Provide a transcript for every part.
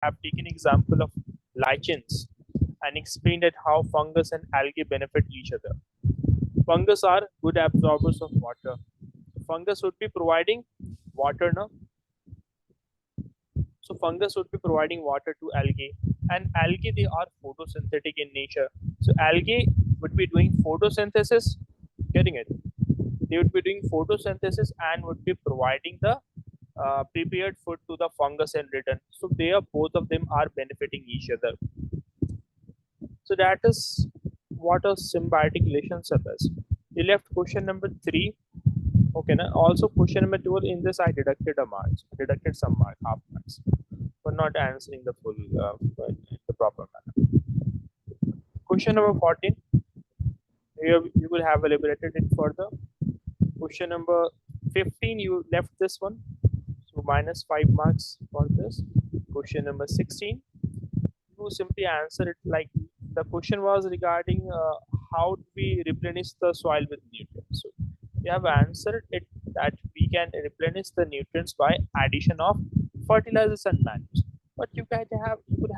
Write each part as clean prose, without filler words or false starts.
have taken example of lichens and explained that how fungus and algae benefit each other. Fungus are good absorbers of water. Fungus would be providing water now. So fungus would be providing water to algae, and algae, they are photosynthetic in nature. So algae would be doing photosynthesis, getting it? They would be doing photosynthesis and would be providing the prepared food to the fungus in return. So they are, both of them are benefiting each other. So that is what a symbiotic relationship is. You left question number 3. Okay, now also question number 2, in this I deducted a mark, deducted some mark, half marks, for not answering the full in the proper manner. Question number 14, you will have elaborated it further. Question number 15, you left this one, so minus 5 marks for this. Question number 16, you simply answer it like the question was regarding how do we replenish the soil with nutrients. So you have answered it that we can replenish the nutrients by addition of fertilizers and manures. But you could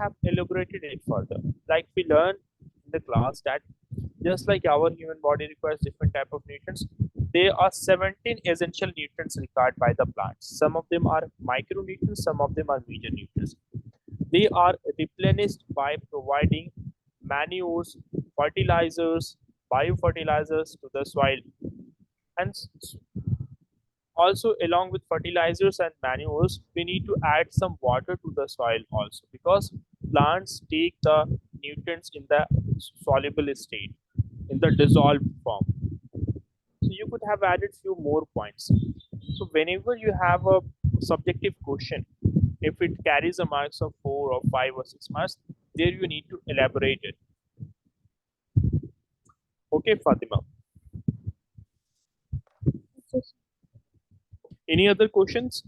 have elaborated it further. Like we learned in the class that just like our human body requires different type of nutrients, there are 17 essential nutrients required by the plants. Some of them are micronutrients, some of them are major nutrients. They are replenished by providing manures, fertilizers, biofertilizers to the soil. And also, along with fertilizers and manures, we need to add some water to the soil also, because plants take the nutrients in the soluble state, in the dissolved form. So you could have added few more points. So whenever you have a subjective question, if it carries a marks of 4 or 5 or 6 marks, there you need to elaborate it. Okay, Fatima. Any other questions?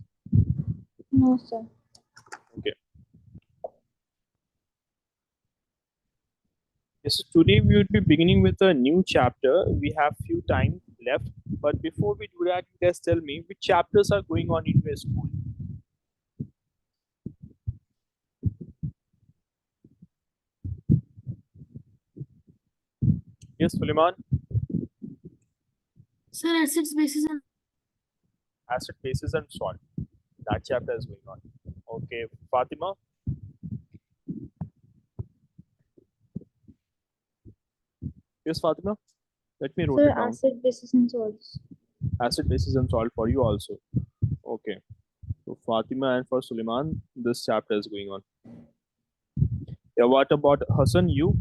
No, sir. Okay. Yes, today we will be beginning with a new chapter. We have few time left, but before we do that, you guys tell me which chapters are going on in your school. Yes, Suleiman. Sir, acids, bases, and Acid, bases, and salt. That chapter is going on. Okay, Fatima. Yes, Fatima. Let me write sir, it down. acid, bases, and salts. Acid, bases, and salt for you also. Okay. So Fatima and for Suleiman, this chapter is going on. Yeah, what about Hassan? You?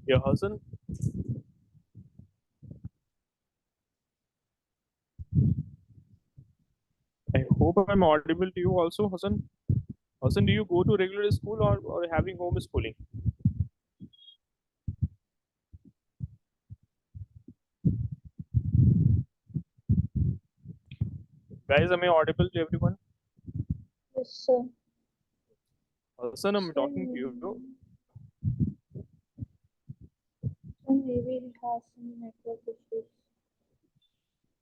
Yeah, Hassan. I hope I'm audible to you also, Hassan. Hassan, do you go to regular school or having homeschooling? Guys, am I audible to everyone? Yes, sir. Hassan, I'm talking to you. So maybe it has some network issues.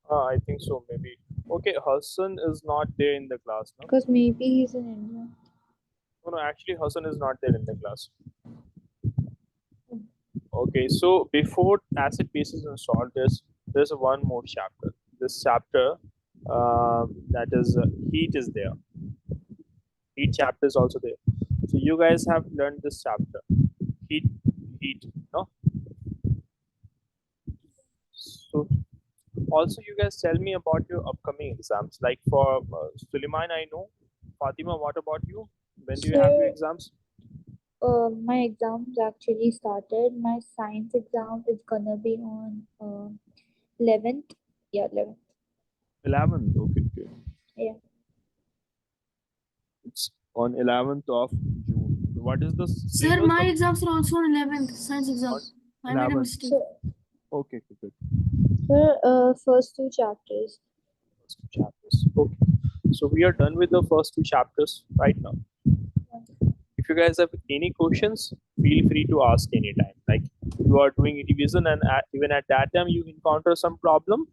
I think so, maybe. Okay, Hassan is not there in the class now. Because maybe he's in India. No, actually, Hassan is not there in the class. Okay, so before acid, bases, and salt, there's one more chapter. This chapter, that is heat, is there. Heat chapter is also there. So you guys have learned this chapter. Heat, no? So also, you guys tell me about your upcoming exams. Like for Suleiman, I know. Fatima, what about you? When do you have your exams? My exams actually started. My science exam is gonna be on 11th. Yeah, 11th. 11th. Okay. Yeah. It's on 11th of June. What is the Sir, my exams are also on 11th. Science exams. I made a 11th. mistake. Okay, good. Sir, first 2 chapters. First 2 chapters. Okay. So we are done with the first 2 chapters right now. If you guys have any questions, feel free to ask anytime. Like you are doing revision and even at that time you encounter some problem,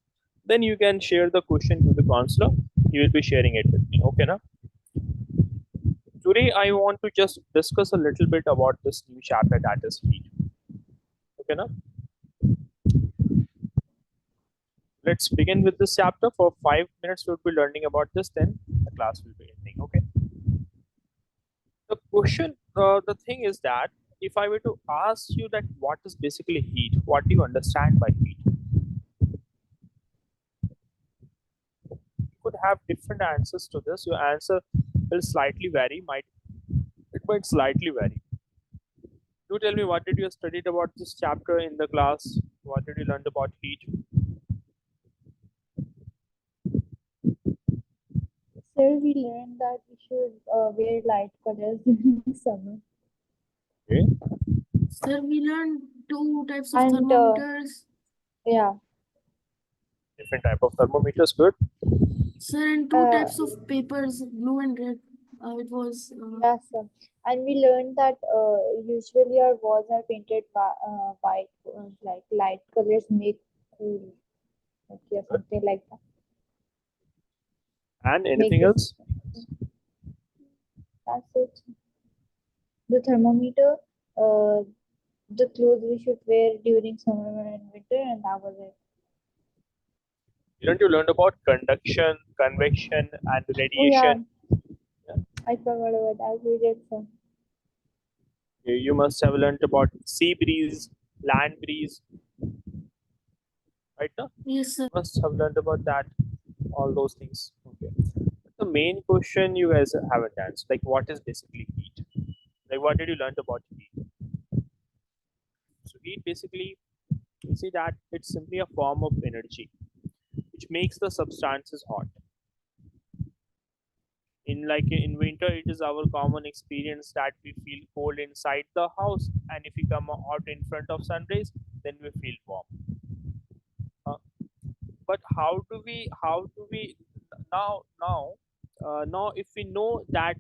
then you can share the question to the counselor you will be sharing it with me. Okay, na? Today I want to just discuss a little bit about this new chapter, that is heat. Okay, na? Let's begin with this chapter. For 5 minutes we'll be learning about this, then the class will be ending. Okay. The thing is that if I were to ask you that what is basically heat, what do you understand by heat? You could have different answers to this. Your answer will slightly vary. Might slightly vary. Do tell me, what did you studied about this chapter in the class? What did you learn about heat? Sir, we learned that we should wear light colors during summer. Okay. Sir, we learned two types of And thermometers. yeah, Different type of thermometers. Good. Sir, and two uh, types of papers, blue and red. It was yeah, sir. And we learned that usually our walls are painted white, like light colors make cool, like yeah, Good. something like that. And Make anything it. else? That's it. The thermometer, uh, the clothes we should wear during summer and winter, and that was it. Didn't you learn about conduction, convection, and Oh yeah, radiation? Yeah. I forgot about that. We did some. You must have learned about sea breeze, land breeze, right? No? yes, sir. Must have learned about that, all those things. Okay. The main question you guys haven't answered, like what is basically heat? Like what did you learn about heat? So heat basically, you see that it's simply a form of energy which makes the substances hot. In winter, it is our common experience that we feel cold inside the house, and if we come out in front of sun rays, then we feel warm. Uh, but how do we now if we know that,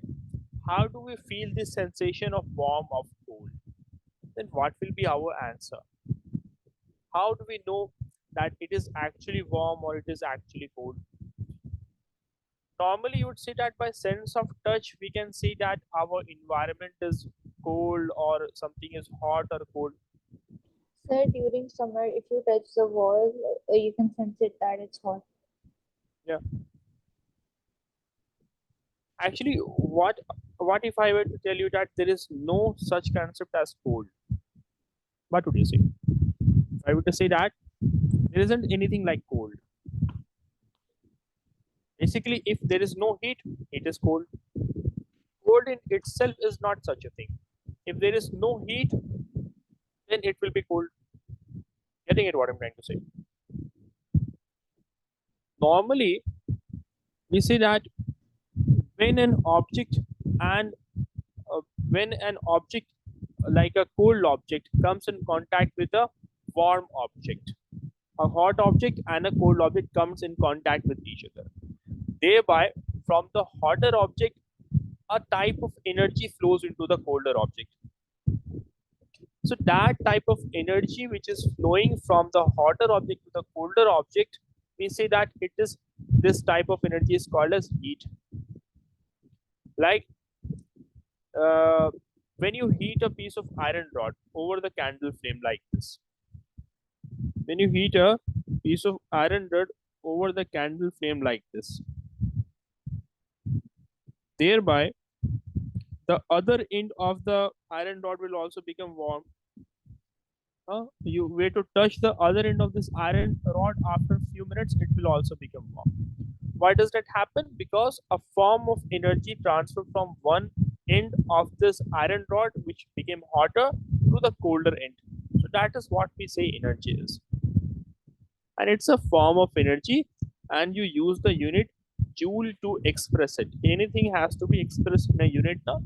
how do we feel this sensation of warm, of cold, then what will be our answer? How do we know that it is actually warm or it is actually cold? Normally you would say that by sense of touch we can see that our environment is cold or something is hot or cold. Sir, during summer, if you touch the wall, you can sense it that it's hot. Yeah, actually, what if I were to tell you that there is no such concept as cold? What would you say? I would say that there isn't anything like cold. Basically, if there is no heat, it is cold. Cold in itself is not such a thing. If there is no heat, then it will be cold. Getting it what I'm trying to say? Normally, we say that when an object and uh, when an object like a cold object comes in contact with a warm object, a hot object and a cold object comes in contact with each other, thereby from the hotter object a type of energy flows into the colder object. So that type of energy which is flowing from the hotter object to the colder object, we say that it is, this type of energy is called as heat. Like when you heat a piece of iron rod over the candle flame like this, when you heat a piece of iron rod over the candle flame like this, thereby the other end of the iron rod will also become warm. You were to touch the other end of this iron rod, after a few minutes it will also become warm. Why does that happen? Because a form of energy transfer from one end of this iron rod which became hotter to the colder end. So that is what we say energy is, and it's a form of energy, and you use the unit joule to express it. Anything has to be expressed in a unit now,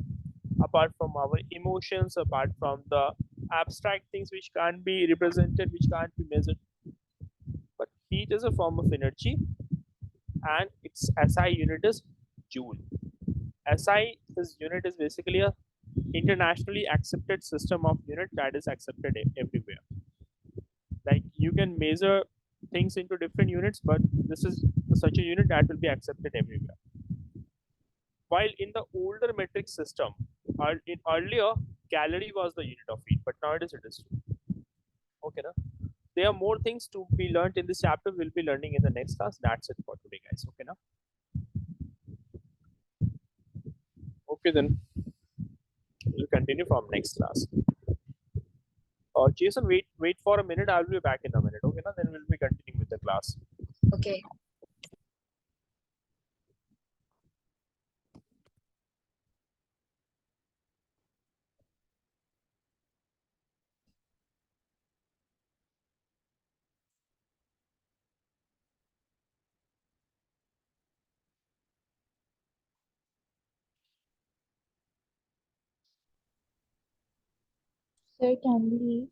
apart from our emotions, apart from the abstract things which can't be represented, which can't be measured. But heat is a form of energy, and its SI unit is joule. SI is unit is basically a internationally accepted system of unit that is accepted everywhere. Like you can measure things into different units, but this is such a unit that will be accepted everywhere. While in the older metric system, in earlier, calorie was the unit of heat, but nowadays it is 2. Okay, na? There are more things to be learned in this chapter. We'll be learning in the next class. That's it for today, guys. Okay, na? Okay, then we'll continue from next class. Jason, wait for a minute. I'll be back in a minute. Okay, na? Then we'll be continuing with the class. Okay. Sir, can we leave?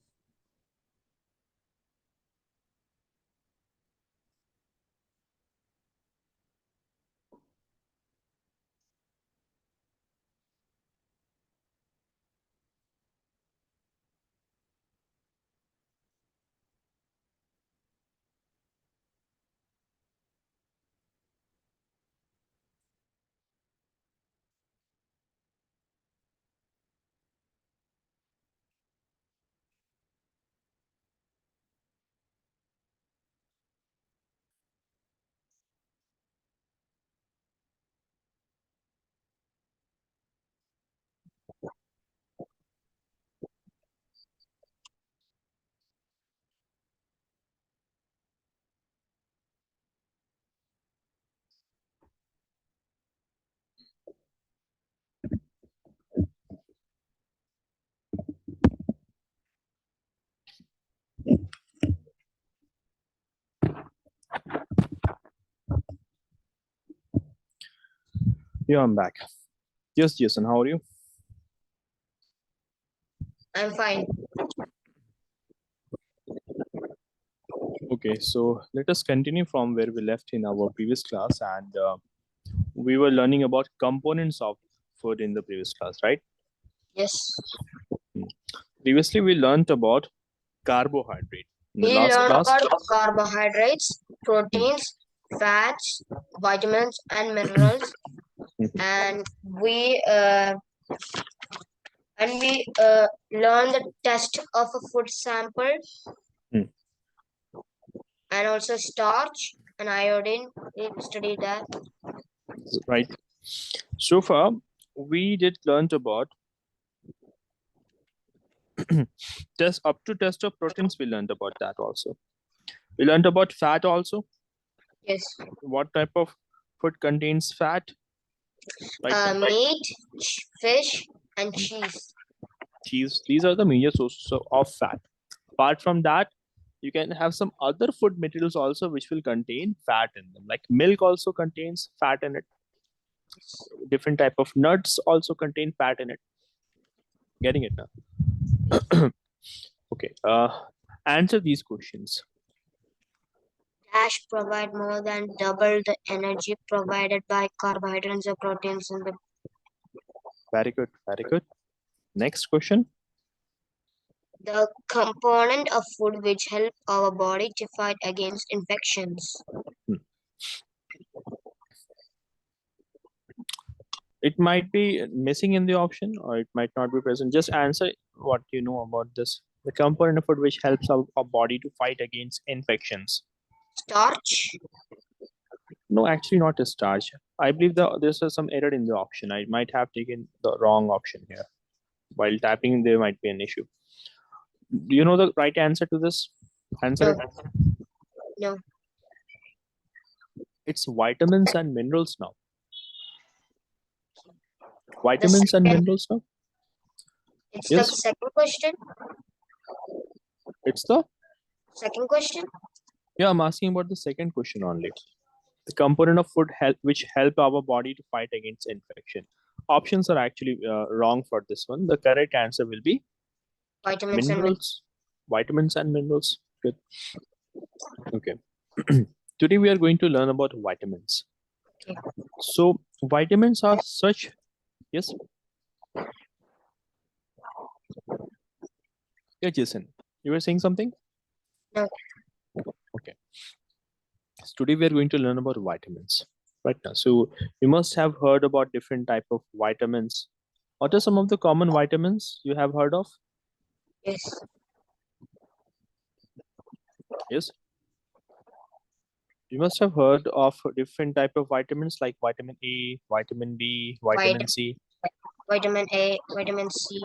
Yeah, I'm back. Yes, Jason, how are you? I'm fine. Okay, so let us continue from where we left in our previous class, and we were learning about components of food in the previous class, right? Yes. Previously, we learned about carbohydrate. In the We last learned class, about carbohydrates, proteins, fats, vitamins, and minerals, and we learned the test of a food sample, Hmm. and also starch and iodine. We studied that. right? So far, we did learned about test of proteins. We learned about that also. We learned about fat also. Yes. What type of food contains fat? Right. Meat, fish, and cheese. Cheese. These are the major sources of fat. Apart from that, you can have some other food materials also which will contain fat in them. Like milk also contains fat in it. Different type of nuts also contain fat in it. Getting it now? Okay. Answer these questions. Dash provide more than double the energy provided by carbohydrates or proteins in the. Very good. Very good. Next question. The component of food which help our body to fight against infections. It might be missing in the option or it might not be present. Just answer what you know about this. The component of food which helps our body to fight against infections. Starch. No, actually not a starch. I believe there's some error in the option. I might have taken the wrong option here. While tapping, there might be an issue. Do you know the right answer to this? Answer No. it. No. It's vitamins and minerals now. The Vitamins and second, minerals now. it's Yes. the second question. It's the Second question. yeah. I'm asking about the second question only. The component of food which help our body to fight against infection. Options are actually wrong for this one. The correct answer will be Vitamins minerals, vitamins and minerals. Good. Okay. Today we are going to learn about vitamins. Okay. So vitamins are such. Yes. Yeah, Jason. You were saying something? No. Okay. Today we are going to learn about vitamins. Right now, so you must have heard about different type of vitamins. What are some of the common vitamins you have heard of? Yes. Yes, you must have heard of different type of vitamins like vitamin A, vitamin B, vitamin Vitamin, C. vitamin A, vitamin C.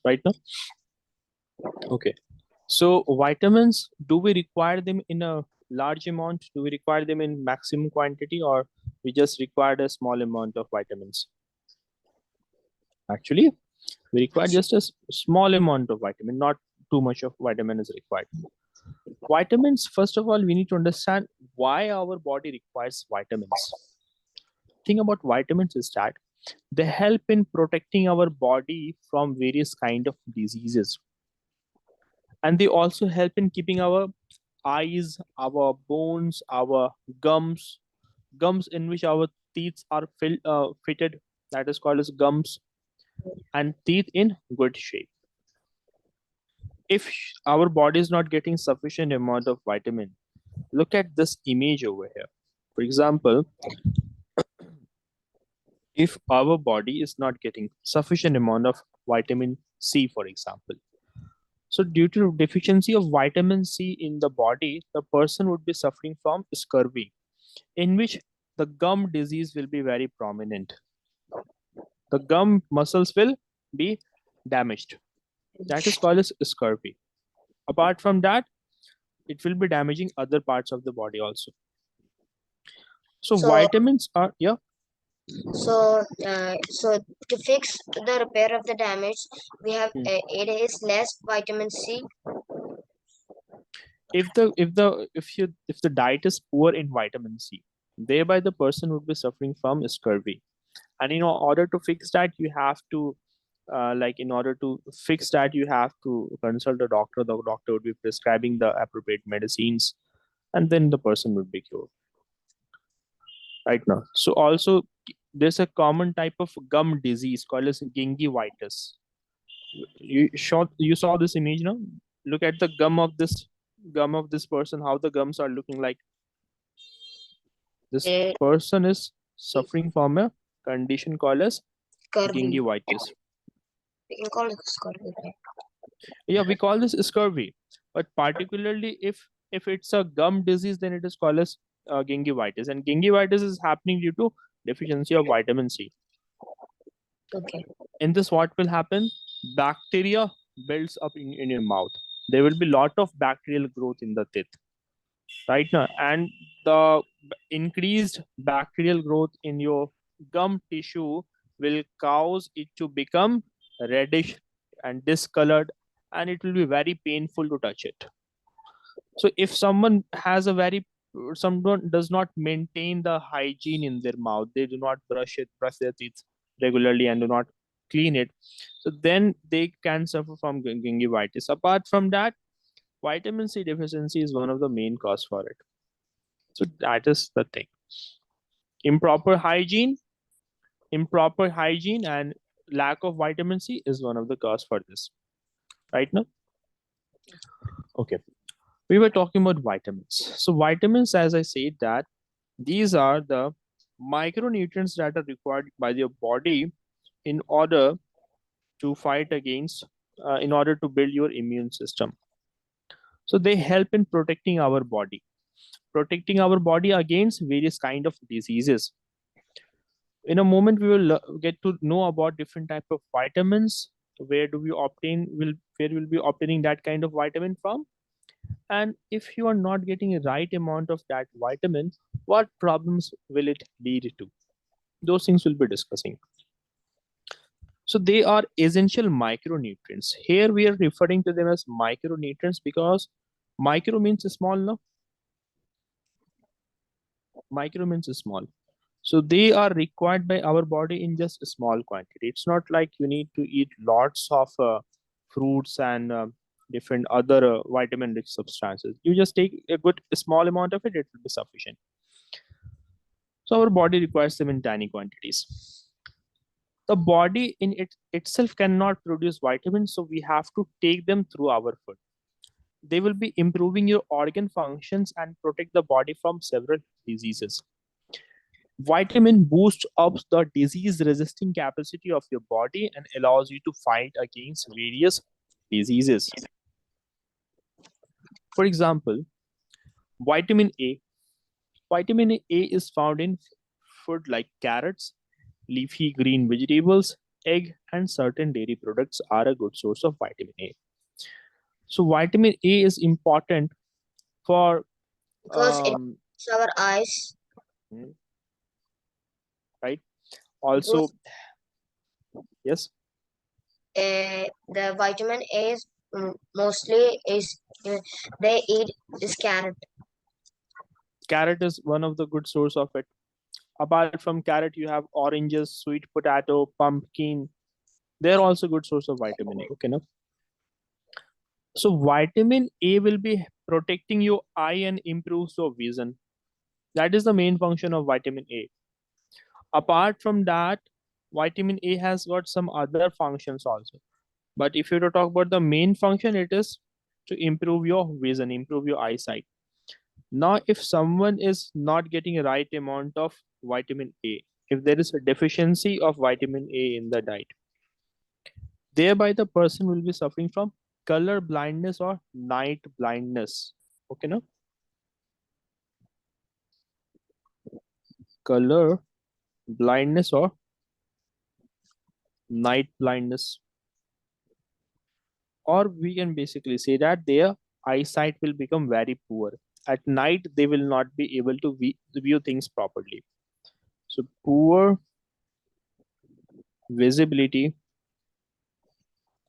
Right now, okay. So vitamins, do we require them in a large amount? Do we require them in maximum quantity, or we just require a small amount of vitamins? Actually, we require just a small amount of vitamin, not too much of vitamin is required. Vitamins, first of all, we need to understand why our body requires vitamins. Thing about vitamins is that they help in protecting our body from various kind of diseases, and they also help in keeping our eyes, our bones, our gums, gums in which our teeth are fitted, that is called as gums, and teeth in good shape. If our body is not getting sufficient amount of vitamin, look at this image over here. For example, if our body is not getting sufficient amount of vitamin C, for example, so due to deficiency of vitamin C in the body, the person would be suffering from scurvy, in which the gum disease will be very prominent. The gum muscles will be damaged. That is called as scurvy. Apart from that, it will be damaging other parts of the body also. So So, vitamins are, yeah. so to fix the repair of the damage, we have Hmm. it is less vitamin C. If the diet is poor in vitamin C, thereby the person would be suffering from scurvy. And in order to fix that, you have to in order to fix that, you have to consult a doctor. The doctor would be prescribing the appropriate medicines, and then the person would be cured. Right now, so also there's a common type of gum disease called as gingivitis. You saw this image now. Look at the gum of this person, how the gums are looking like. This Uh, person is suffering from a condition called as Scurvy. gingivitis. We can call it scurvy, right? Yeah, we call this scurvy, but particularly if it's a gum disease, then it is called as gingivitis, and gingivitis is happening due to deficiency of vitamin C. Okay. In this, what will happen? Bacteria builds up in your mouth. There will be lot of bacterial growth in the teeth right now, and the increased bacterial growth in your gum tissue will cause it to become reddish and discolored, and it will be very painful to touch it. So if someone has a very someone does not maintain the hygiene in their mouth, they do not brush their teeth regularly and do not clean it, so then they can suffer from gingivitis. Apart from that, vitamin C deficiency is one of the main cause for it. So that is the thing. Improper hygiene, improper hygiene and lack of vitamin C is one of the cause for this. Right now? Okay. We were talking about vitamins. So vitamins, as I said, that these are the micronutrients that are required by your body in order to fight against, in order to build your immune system. So they help in protecting our body against various kind of diseases. In a moment, we will get to know about different type of vitamins. Where do we obtain? Where will be obtaining that kind of vitamin from? And if you are not getting a right amount of that vitamin, what problems will it lead to? Those things we'll be discussing. So they are essential micronutrients. Here we are referring to them as micronutrients because micro means small, no? Micro means small. So they are required by our body in just a small quantity. It's not like you need to eat lots of fruits and different other vitamin rich substances. You just take a small amount of it, it will be sufficient. So our body requires them in tiny quantities. The body in itself cannot produce vitamins, so we have to take them through our food. they will be improving your organ functions and protect the body from several diseases. Vitamin boosts up the disease resisting capacity of your body and allows you to fight against various diseases. For example, vitamin A. Vitamin A is found in food like carrots, leafy green vegetables, egg, and certain dairy products are a good source of vitamin A. So vitamin A is important for because it um, helps our eyes. right. Because Also, yes, the vitamin A is mostly is they eat is carrot. carrot is one of the good source of it. Apart from carrot, you have oranges, sweet potato, pumpkin. They're also good source of vitamin A. Okay, now. So vitamin A will be protecting your eye and improves your vision. That is the main function of vitamin A. Apart from that, vitamin A has got some other functions also. But if you were to talk about the main function, it is to improve your vision, improve your eyesight. Now, if someone is not getting a right amount of vitamin A, if there is a deficiency of vitamin A in the diet, thereby the person will be suffering from color blindness or night blindness. Okay, no? Color blindness or night blindness. Or we can basically say that their eyesight will become very poor. At night, they will not be able to view things properly. So, poor visibility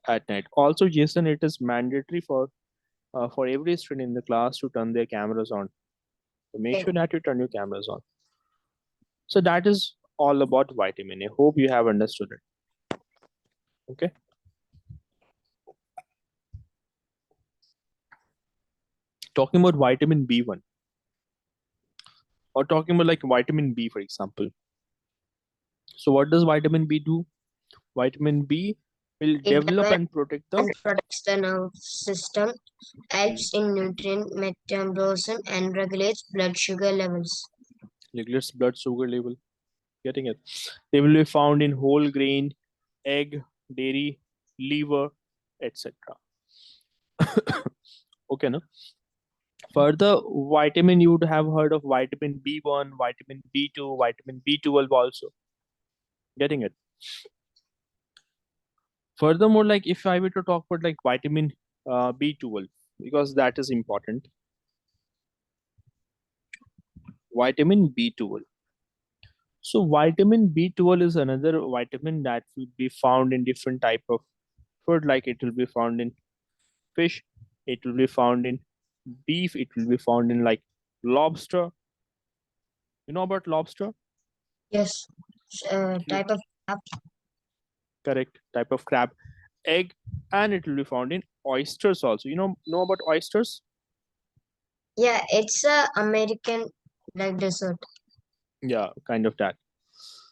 at night. Also, Jason, it is mandatory for every student in the class to turn their cameras on. So make Okay. sure that you turn your cameras on. So that is all about vitamin A. Hope you have understood it. Okay. Talking about vitamin B1 or talking about like vitamin B, for example. So what does vitamin B do? Vitamin B will It develop and protect the protects the nerve system, helps in nutrient metabolism, and regulates blood sugar levels. regulates blood sugar level. Getting it? They will be found in whole grain, egg, dairy, liver, etc. Okay, no? Further, vitamin you would have heard of vitamin B1, vitamin B2, vitamin B12 also. Getting it? Furthermore, like if I were to talk about like vitamin B12, because that is important. Vitamin B12. So vitamin B12 is another vitamin that will be found in different type of food, like it will be found in fish, it will be found in beef, it will be found in like lobster. You know about lobster? Yes, You type of correct type of crab, egg, and it will be found in oysters also. You know about oysters? yeah, it's a American like dessert. Yeah, kind of that.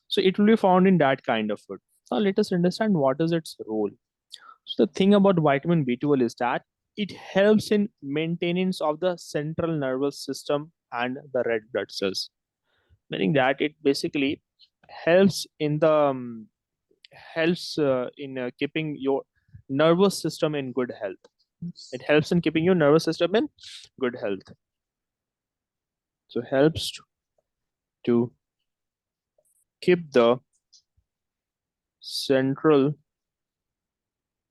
So it will be found in that kind of food. Now let us understand what is its role. So the thing about vitamin B12 is that it helps in maintenance of the central nervous system and the red blood cells, meaning that it basically helps in the helps in keeping your nervous system in good health. It helps in keeping your nervous system in good health. So helps to keep the central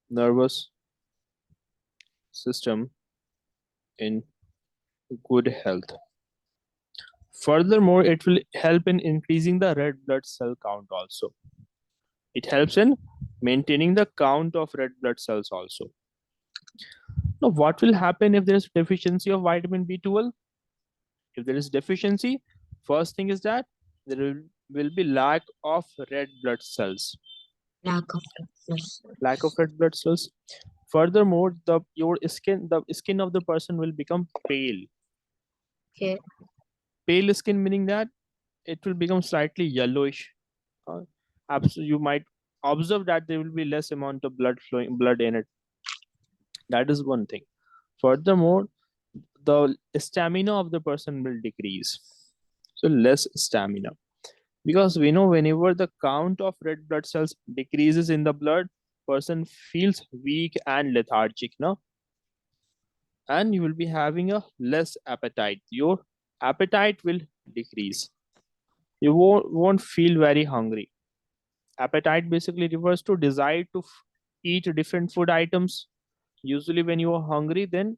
nervous system in good health. Furthermore, it will help in increasing the red blood cell count also. It helps in maintaining the count of red blood cells also. Now, what will happen if there is deficiency of vitamin B12? If there is deficiency, first thing is that there will be lack of red blood cells. Lack of fitness. Lack of red blood cells. Furthermore, the skin of the person will become pale. Okay. Pale skin meaning that it will become slightly yellowish. Uh, you might observe that there will be less amount of blood flowing, blood in it. That is one thing. Furthermore, the stamina of the person will decrease. So less stamina. Because we know whenever the count of red blood cells decreases in the blood, person feels weak and lethargic, no? And you will be having a less appetite. Your appetite will decrease. You won't feel very hungry. Appetite basically refers to desire to eat different food items. Usually when you are hungry, then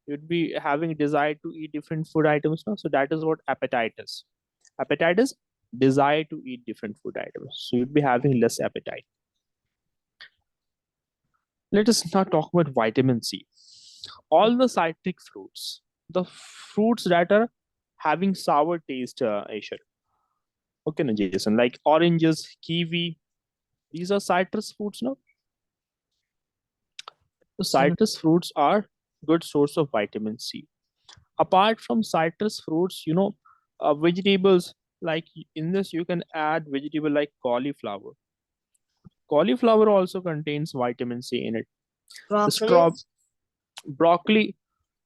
you'd be having desire to eat different food items, no? So that is what appetite is. Appetite is desire to eat different food items. So you'd be having less appetite. Let us now talk about vitamin C. All the citric fruits, the fruits that are having sour taste, Aisha. Okay, no, Jason, like oranges, kiwi, these are citrus fruits, no? The citrus fruits are good source of vitamin C. Apart from citrus fruits, vegetables, like in this you can add vegetable like cauliflower. Cauliflower also contains vitamin C in it. Broccoli. Straw broccoli.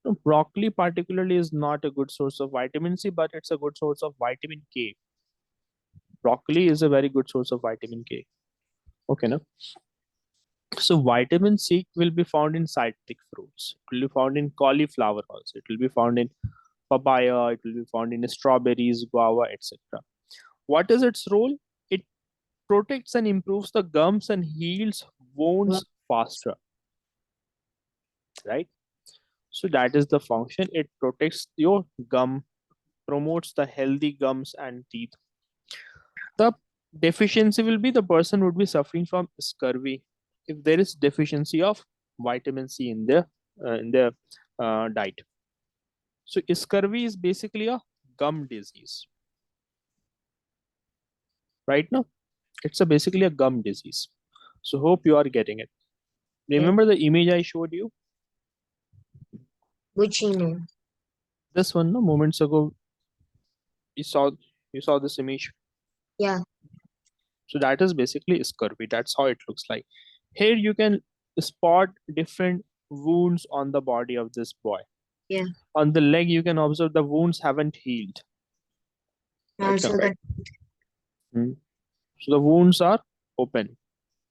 No, broccoli particularly is not a good source of vitamin C, but it's a good source of vitamin K. Broccoli is a very good source of vitamin K. Okay, no? So vitamin C will be found in citric fruits. It will be found in cauliflower also. It will be found in papaya. It will be found in strawberries, guava, etc. What is its role? It protects and improves the gums and heals wounds faster. Right? So that is the function. It protects your gum, promotes the healthy gums and teeth. The deficiency will be the person would be suffering from scurvy if there is deficiency of vitamin C in their diet. So scurvy is basically a gum disease, right? Now it's basically a gum disease. So hope you are getting it. Remember the image I showed you? Which name? This one, no, moments ago, you saw this image. Yeah. So that is basically scurvy. That's how it looks like. Here you can spot different wounds on the body of this boy. Yeah. On the leg, you can observe the wounds haven't healed. Right Also now. the So the wounds are open.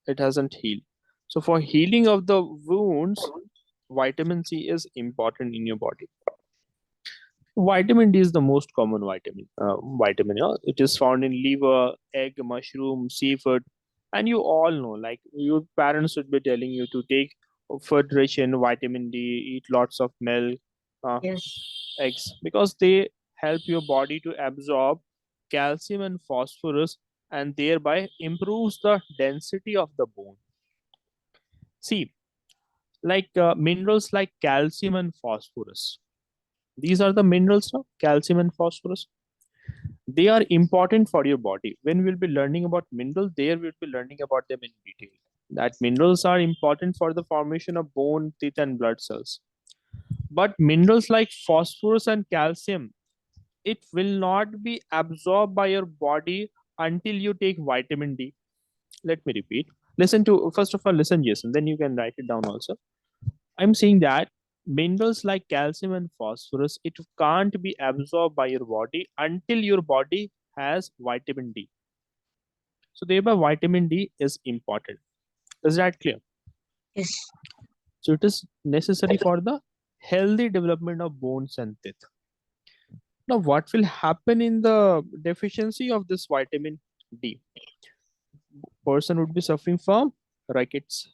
It hasn't healed. So for healing of the wounds, vitamin C is important in your body. Vitamin D is the most common vitamin. It is found in liver, egg, mushroom, seafood, and you all know, like your parents would be telling you to take food rich in vitamin D, eat lots of milk, yes. eggs, because they help your body to absorb calcium and phosphorus, and thereby improves the density of the bone. See, like minerals like calcium and phosphorus. These are the minerals now, calcium and phosphorus. They are important for your body. When we'll be learning about minerals, there we'll be learning about them in detail. That minerals are important for the formation of bone, teeth, and blood cells. But minerals like phosphorus and calcium, it will not be absorbed by your body until you take vitamin D. Let me repeat. First of all, listen, Jason, then you can write it down also. I'm saying that minerals like calcium and phosphorus, it can't be absorbed by your body until your body has vitamin D. So thereby vitamin D is important. Is that clear? Yes. So it is necessary for the healthy development of bones and teeth. Now, what will happen in the deficiency of this vitamin D? Person would be suffering from rickets.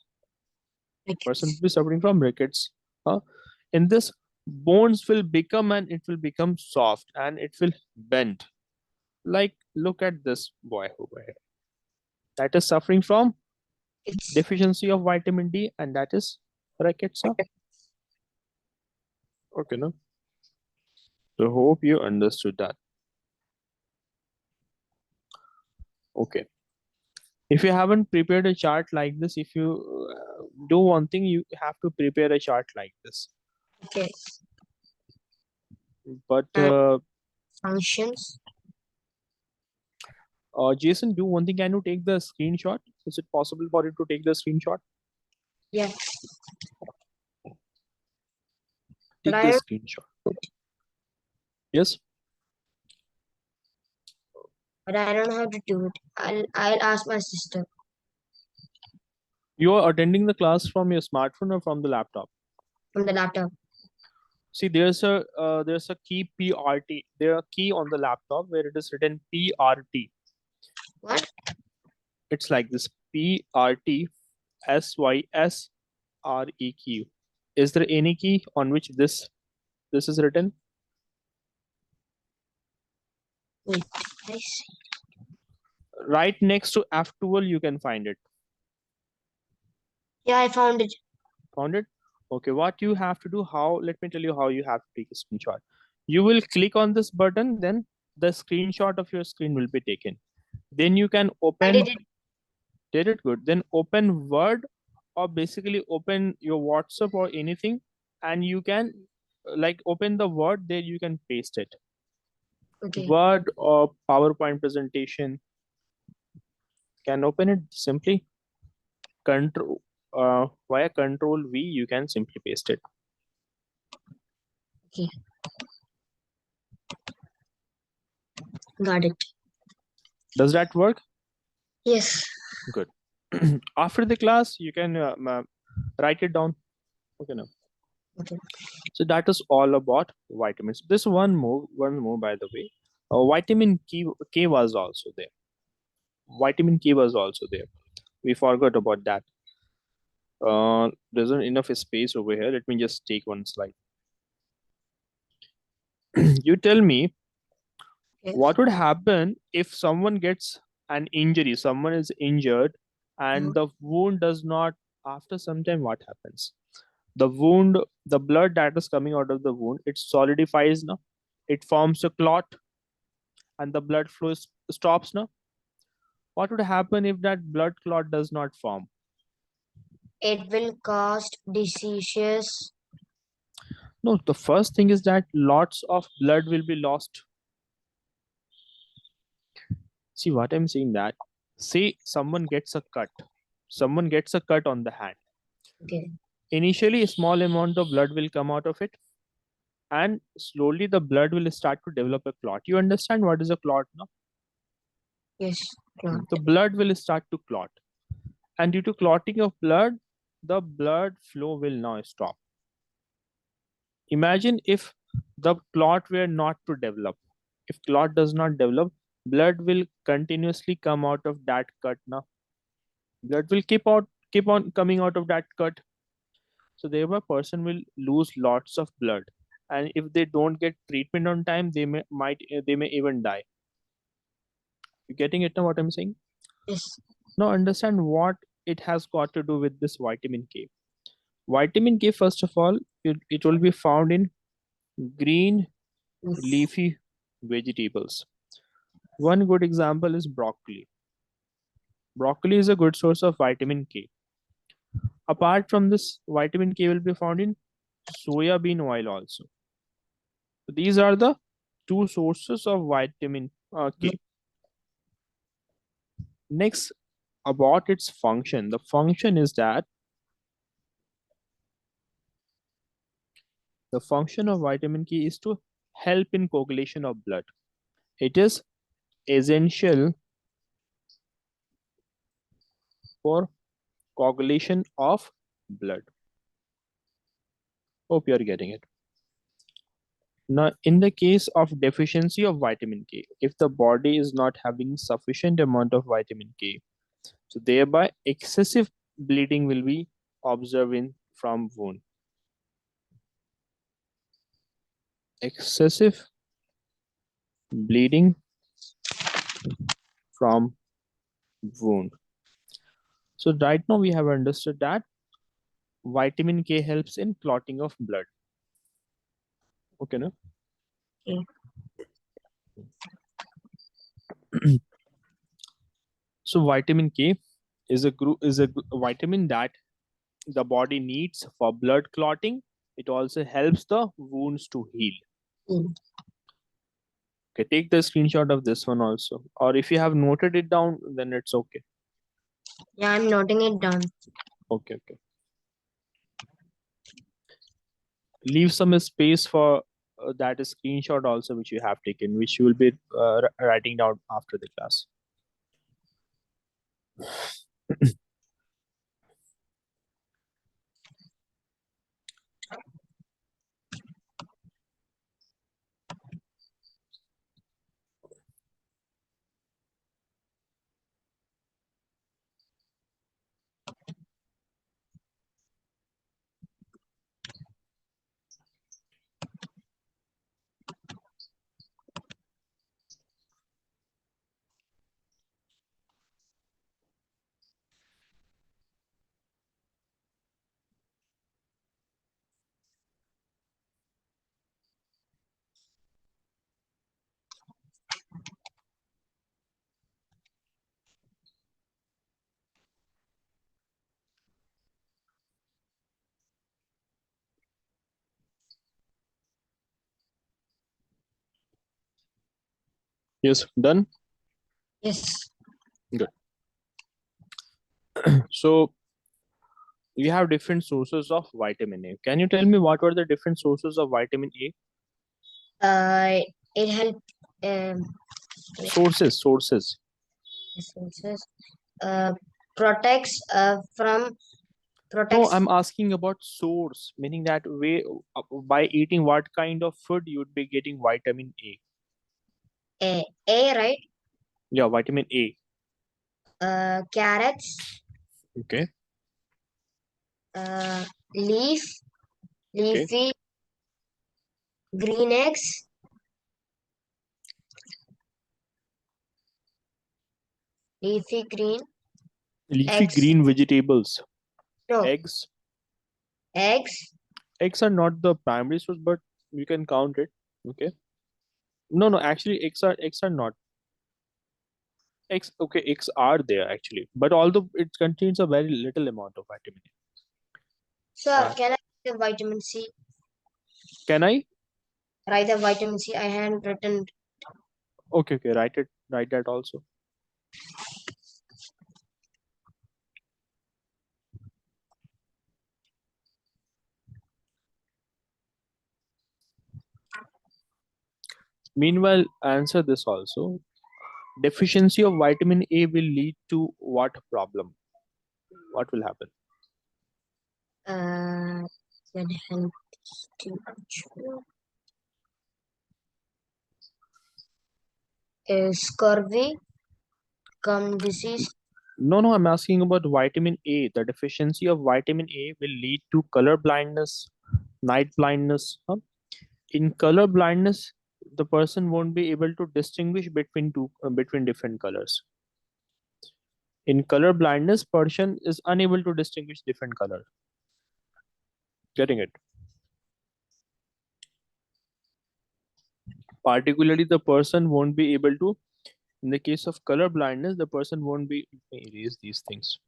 Person would be suffering from rickets. In this, bones will become and it will become soft and it will bend. Like, look at this boy over here. That is suffering from deficiency of vitamin D, and that is rickets. Okay, no? So hope you understood that. Okay. If you haven't prepared a chart like this, if you do one thing, you have to prepare a chart like this. Okay. But Functions. Jason, do one thing. Can you take the screenshot? Is it possible for you to take the screenshot? Yeah. Take But the I don't, screenshot. Yes. but I don't know how to do it. I'll ask my sister You are attending the class from your smartphone or from the laptop? from the laptop. See, there's a key PRT. There's a key on the laptop where it is written PRT. What? It's like this: PRT SYSREQ. Is there any key on which this is written? Wait, I see. Right next to F12, you can find it. Yeah, I found it. Found it? Okay, what you have to do, let me tell you how you have to take a screenshot. You will click on this button, then the screenshot of your screen will be taken. Then you can I open, did it. did it good. Then open Word or basically open your WhatsApp or anything, and you can like open the Word, there you can paste it. Okay. Word or PowerPoint presentation, can open it simply. Control via Control V, you can simply paste it. Okay. Got it. Does that work? Yes. Good. After the class, you can write it down. Okay, now. Okay. So that is all about vitamins. This one more by the way. Vitamin K was also there. Vitamin K was also there. We forgot about that. There's not enough space over here. Let me just take one slide. You tell me, Okay. what would happen if someone gets an injury, someone is injured, and the wound does not, after some time, what happens? The wound, the blood that is coming out of the wound, it solidifies now, it forms a clot, and the blood flow stops now. What would happen if that blood clot does not form? It will cause diseases. No, the first thing is that lots of blood will be lost. See what I'm saying, that say someone gets a cut, on the hand. Okay. Initially, a small amount of blood will come out of it, and slowly the blood will start to develop a clot. You understand what is a clot now? Yes. Clot. The blood will start to clot, and due to clotting of blood, the blood flow will now stop. Imagine if the clot were not to develop. If clot does not develop, blood will continuously come out of that cut now. Blood will keep on coming out of that cut. So thereby person will lose lots of blood. And if they don't get treatment on time, they may even die. You getting it now what I'm saying? Yes. Now understand what it has got to do with this vitamin K. Vitamin K, first of all, it will be found in green Yes. leafy vegetables. One good example is broccoli. Broccoli is a good source of vitamin K. Apart from this, vitamin K will be found in soya bean oil also. So these are the two sources of vitamin K. Next, about its function. The function is that the function of vitamin K is to help in coagulation of blood. It is essential for coagulation of blood. Hope you are getting it. Now, in the case of deficiency of vitamin K, if the body is not having sufficient amount of vitamin K, so thereby excessive bleeding will be observed from wound. Excessive bleeding from wound. So right now we have understood that vitamin K helps in clotting of blood. Okay, no? Okay. So vitamin K is a vitamin that the body needs for blood clotting. It also helps the wounds to heal. Mm. Okay, take the screenshot of this one also. Or if you have noted it down, then it's okay. Yeah, I'm noting it down. Okay. Leave some space for that screenshot also which you have taken, which you will be writing down after the class. Yes, done. Yes. Good. So you have different sources of vitamin A. Can you tell me what were the different sources of vitamin A? It helped Sources. resources, uh, protects from No, protects I'm asking about source, meaning that way by eating what kind of food you would be getting vitamin A. A, right? Yeah, vitamin A. Carrots, Okay. uh, leaf, Okay. leafy green eggs, leafy green Leafy eggs. green vegetables. No, Eggs. eggs. Eggs are not the primary source, but you can count it. Okay. No, no, actually eggs are not. Eggs, okay, eggs are there actually, but although it contains a very little amount of vitamin So A. can I write the vitamin C? Can I? Write the vitamin C. I hadn't written. Okay, okay, write that also. Meanwhile, answer this also. Deficiency of vitamin A will lead to what problem? What will happen? Can help to scurvy, gum disease. No, no, I'm asking about vitamin A. The deficiency of vitamin A will lead to color blindness, night blindness. Huh? In color blindness, the person won't be able to distinguish between different colors. In color blindness, person is unable to distinguish different colors. Getting it? Particularly, the person won't be able to. In the case of color blindness, the person won't be. Let me erase these things.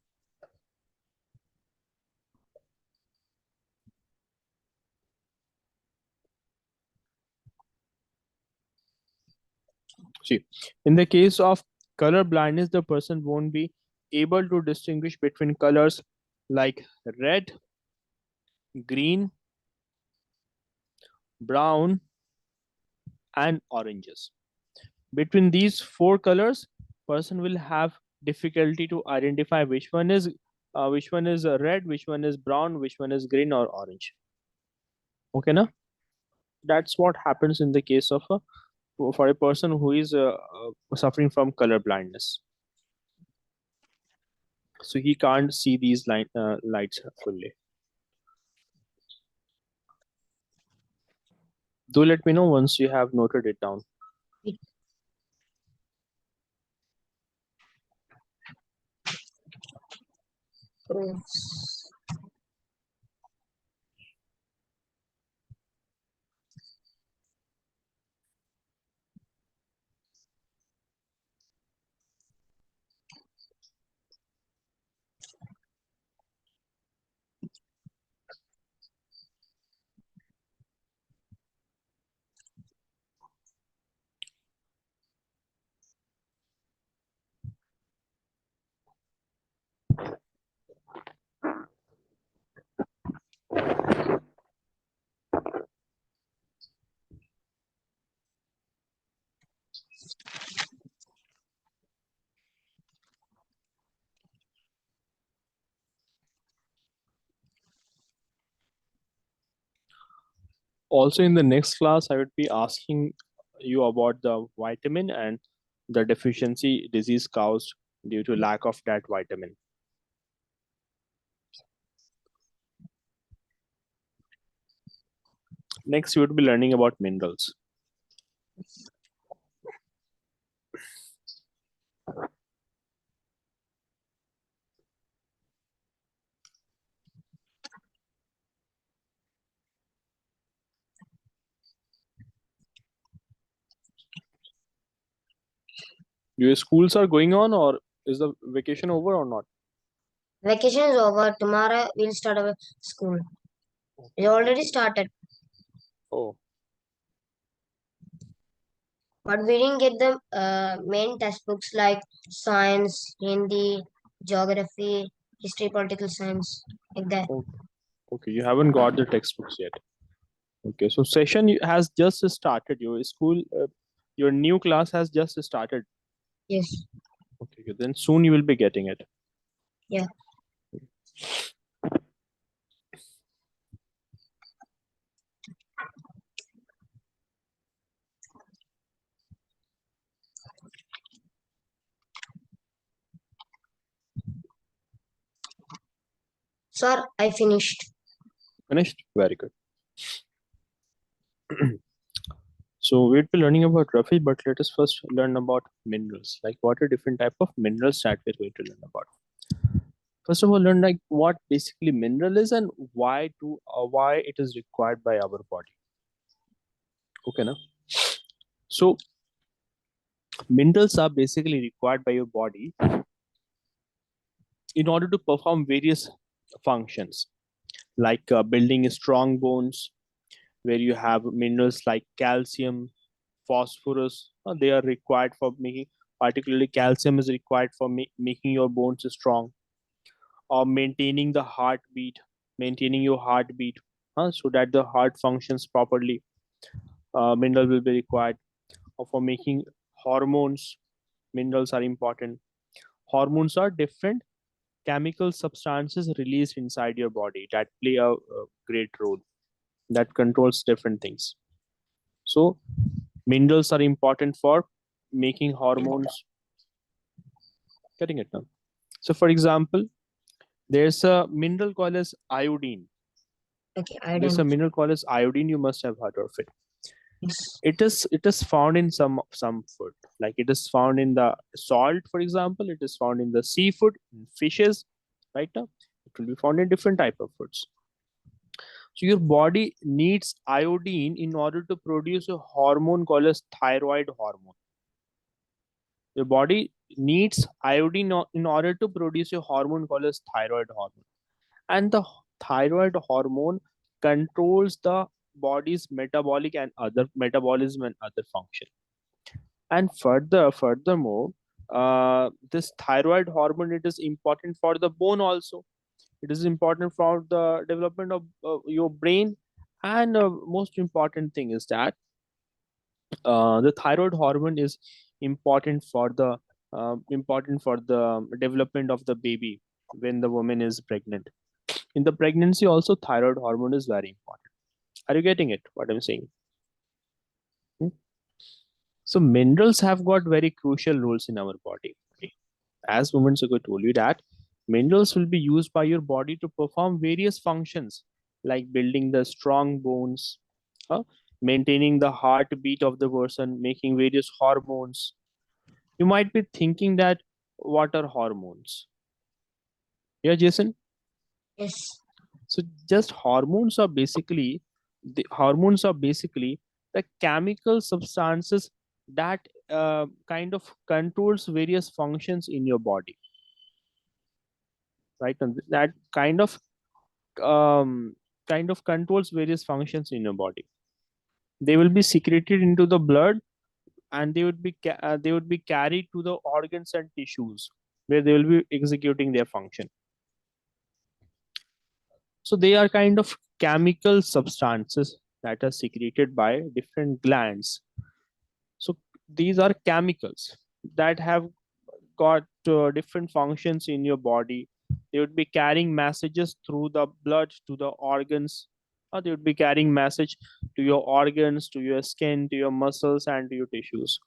See, in the case of color blindness, the person won't be able to distinguish between colors like red, green, brown, and oranges. Between these four colors, person will have difficulty to identify which one is red, which one is brown, which one is green or orange. Okay, na? That's what happens in the case of for a person who is suffering from color blindness. So he can't see these lights fully. Do let me know once you have noted it down. Proofs. Also, in the next class, I would be asking you about the vitamin and the deficiency disease caused due to lack of that vitamin. Next, you would be learning about minerals. Your schools are going on, or is the vacation over or not? Vacation is over. Tomorrow we'll start our school. We already started, Oh, but we didn't get the main textbooks like science, Hindi, geography, history, political science, like that. okay. You haven't got the textbooks yet. Okay, so session has just started. Your school, your new class has just started. Yes. Okay, then soon you will be getting it. Yeah. Sir, I finished. Finished? Very good. So we'll be learning about Rafi, but let us first learn about minerals. Like what are different type of minerals that we're going to learn about. First of all, learn like what basically mineral is and why it is required by our body. Okay, now. So minerals are basically required by your body in order to perform various functions, like building strong bones, where you have minerals like calcium, phosphorus. They are required for making, particularly calcium is required for making your bones strong, or maintaining the heartbeat, maintaining your heartbeat, so that the heart functions properly. Mineral will be required. Or for making hormones, minerals are important. Hormones are different chemical substances released inside your body that play a great role, that controls different things. So minerals are important for making hormones. Getting it now? So for example, there's a mineral called as iodine. Okay, I There's don't a mineral called as iodine. You must have heard of it. Yes. It is found in some food. Like it is found in the salt, for example. It is found in the seafood, in fishes. Right now, it will be found in different type of foods. So your body needs iodine in order to produce a hormone called as thyroid hormone. Your body needs iodine in order to produce a hormone called as thyroid hormone. And the thyroid hormone controls the body's metabolic and other metabolism and other function. And furthermore, this thyroid hormone, it is important for the bone also. It is important for the development of your brain. And most important thing is that the thyroid hormone is important for the development of the baby when the woman is pregnant. In the pregnancy also, thyroid hormone is very important. Are you getting it what I'm saying? Hmm? So minerals have got very crucial roles in our body. As moments ago told you that minerals will be used by your body to perform various functions, like building the strong bones, uh, maintaining the heartbeat of the person, making various hormones. You might be thinking that what are hormones? Yeah, Jason. Yes. So just hormones are basically the chemical substances that kind of controls various functions in your body, right? And that um, kind of controls various functions in your body. They will be secreted into the blood, and they would be carried to the organs and tissues where they will be executing their function. So they are kind of chemical substances that are secreted by different glands. So these are chemicals that have got different functions in your body. They would be carrying messages through the blood to the organs, Or they would be carrying message to your organs, to your skin, to your muscles, and to your tissues.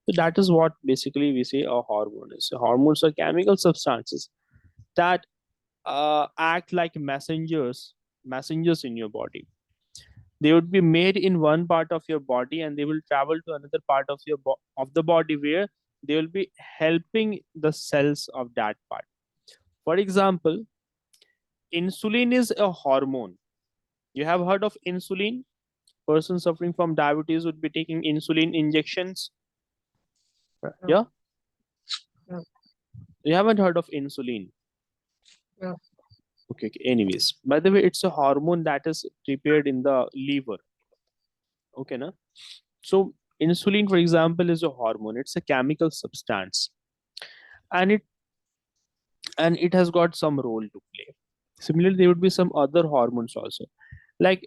So that is what basically we say a hormone is. So hormones are chemical substances that act like messengers in your body. They would be made in one part of your body and they will travel to another part of of the body where they will be helping the cells of that part. For example, insulin is a hormone. You have heard of insulin? Person suffering from diabetes would be taking insulin injections. No, Yeah, no, you haven't heard of insulin. no. Okay, okay. Anyways, by the way, it's a hormone that is prepared in the liver. Okay, na? So insulin, for example, is a hormone. It's a chemical substance, and it has got some role to play. Similarly, there would be some other hormones also. Like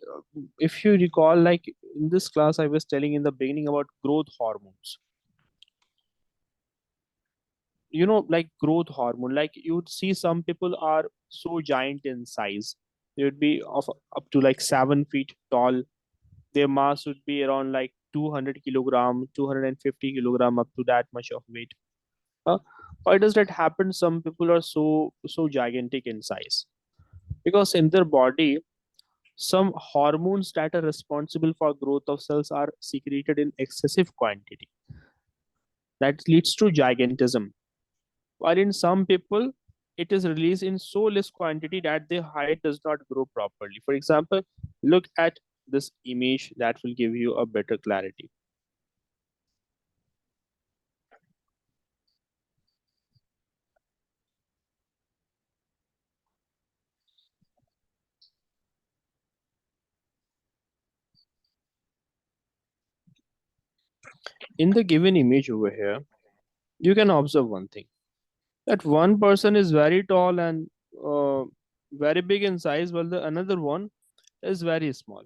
if you recall, like in this class, I was telling in the beginning about growth hormones. Like growth hormone. Like you would see some people are so giant in size. They would be of up to like 7 feet tall. Their mass would be around like 200 kilogram, 250 kilogram, up to that much of weight. Huh? Why does that happen? Some people are so gigantic in size because in their body some hormones that are responsible for growth of cells are secreted in excessive quantity. That leads to gigantism. While in some people, it is released in so less quantity that their height does not grow properly. For example, look at this image that will give you a better clarity. In the given image over here, you can observe one thing, that one person is very tall and very big in size, while the another one is very small.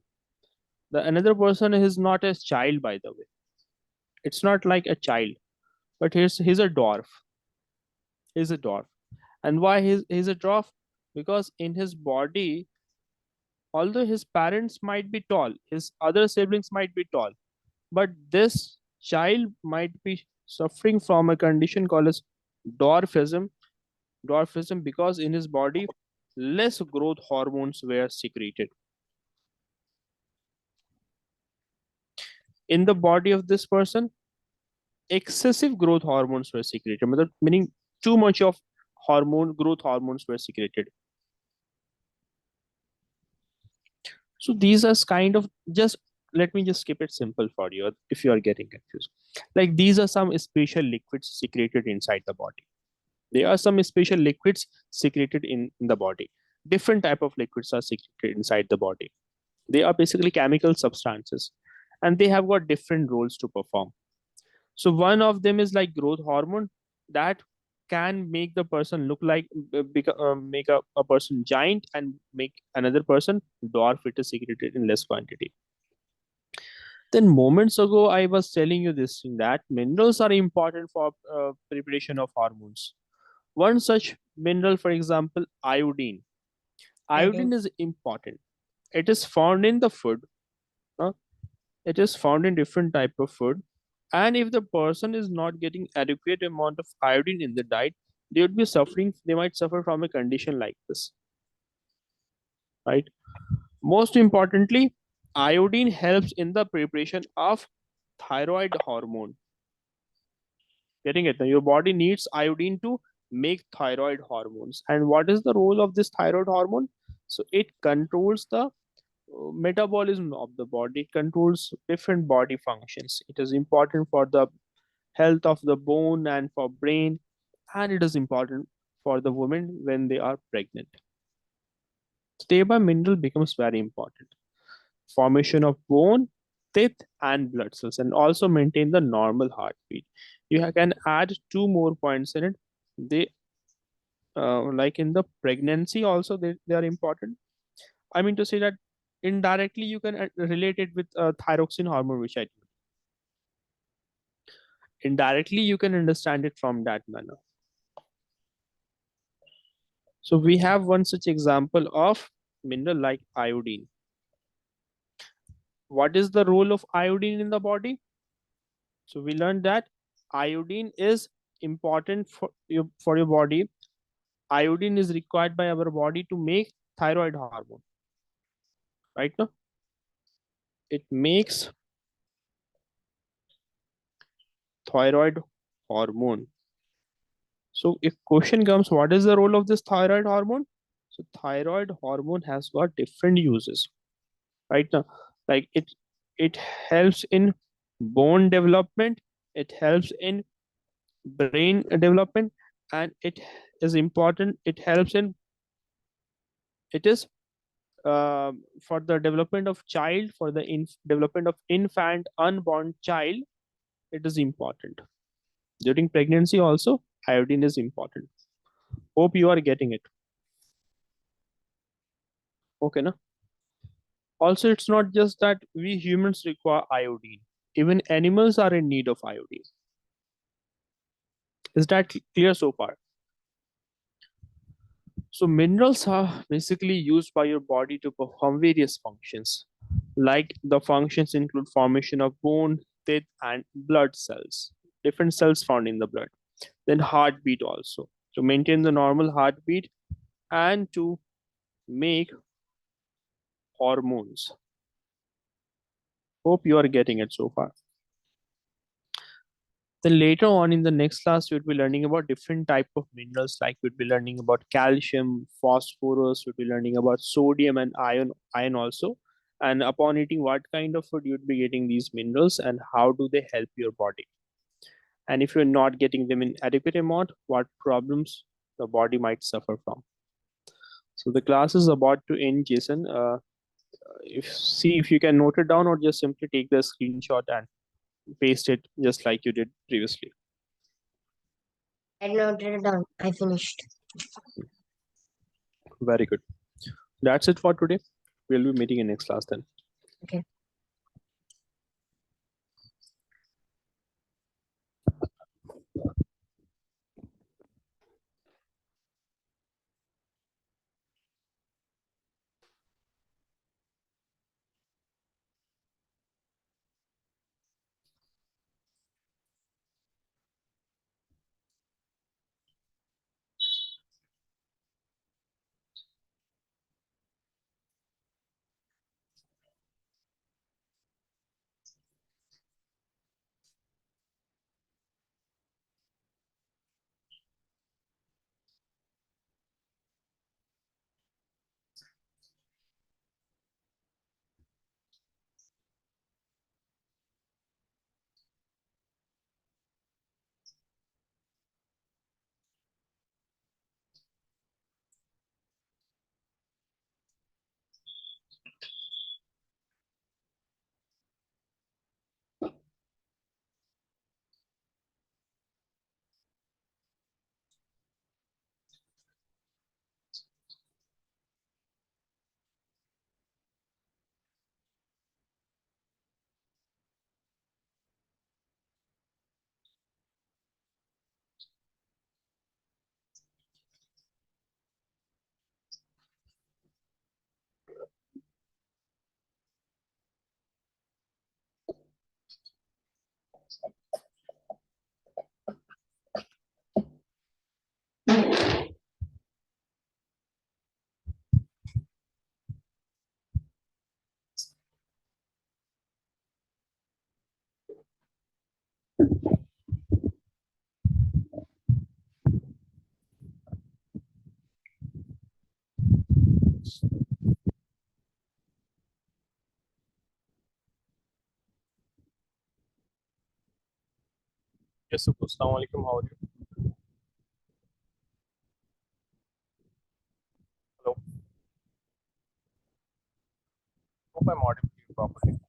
The another person is not a child, by the way. It's not like a child, but he's a dwarf. He's a dwarf. And why he's a dwarf? Because in his body, although his parents might be tall, his other siblings might be tall, but this child might be suffering from a condition called as dwarfism. Dwarfism because in his body less growth hormones were secreted. In the body of this person, excessive growth hormones were secreted, meaning too much of growth hormones were secreted. So these are kind of, just let me just keep it simple for you if you are getting confused. Like these are some special liquids secreted inside the body. There are some special liquids secreted in the body. Different type of liquids are secreted inside the body. They are basically chemical substances, and they have got different roles to perform. So one of them is like growth hormone that can make the person look like make a person giant and make another person dwarf. It is secreted in less quantity. Then moments ago I was telling you this thing, that minerals are important for preparation of hormones. One such mineral, for example, iodine. Iodine. Iodine is important. It is found in the food. uh, it is found in different type of food, and if the person is not getting adequate amount of iodine in the diet, they might suffer from a condition like this, right? Most importantly, iodine helps in the preparation of thyroid hormone. Getting it now? Your body needs iodine to make thyroid hormones. And what is the role of this thyroid hormone? So it controls the metabolism of the body. It controls different body functions. It is important for the health of the bone and for brain, and it is important for the women when they are pregnant. Stable mineral becomes very important. Formation of bone, teeth, and blood cells, and also maintain the normal heartbeat. You can add two more points in it. They like in the pregnancy also they are important. I mean to say that indirectly you can relate it with thyroxine hormone, which I do. Indirectly you can understand it from that manner. So we have one such example of mineral like iodine. What is the role of iodine in the body? So we learned that iodine is important for your body. Iodine is required by our body to make thyroid hormone. Right now, it makes thyroid hormone. So if question comes, what is the role of this thyroid hormone? So thyroid hormone has got different uses. Right now, like it helps in bone development, it helps in brain development, and it is important. It helps in it is for the development of child, for the development of infant unborn child. It is important during pregnancy also. Iodine is important. Hope you are getting it. Okay, na? Also, it's not just that we humans require iodine. Even animals are in need of iodine. Is that clear so far? So minerals are basically used by your body to perform various functions. Like the functions include formation of bone, teeth, and blood cells. Different cells found in the blood. Then heartbeat also. To maintain the normal heartbeat and to make hormones. Hope you are getting it so far. Then later on in the next class, we'll be learning about different type of minerals. Like we'll be learning about calcium, phosphorus. We'll be learning about sodium and iron also. And upon eating, what kind of food you'd be getting these minerals and how do they help your body? And if you're not getting them in adequate amount, what problems the body might suffer from? So the class is about to end, Jason. If see if you can note it down or just simply take the screenshot and paste it just like you did previously. I noted it down. I finished. Very good. That's it for today. We'll be meeting in next class then. Okay. Yes, Subbu. Assalamu alaikum. How are you? Hello. Hope I'm audible to you properly.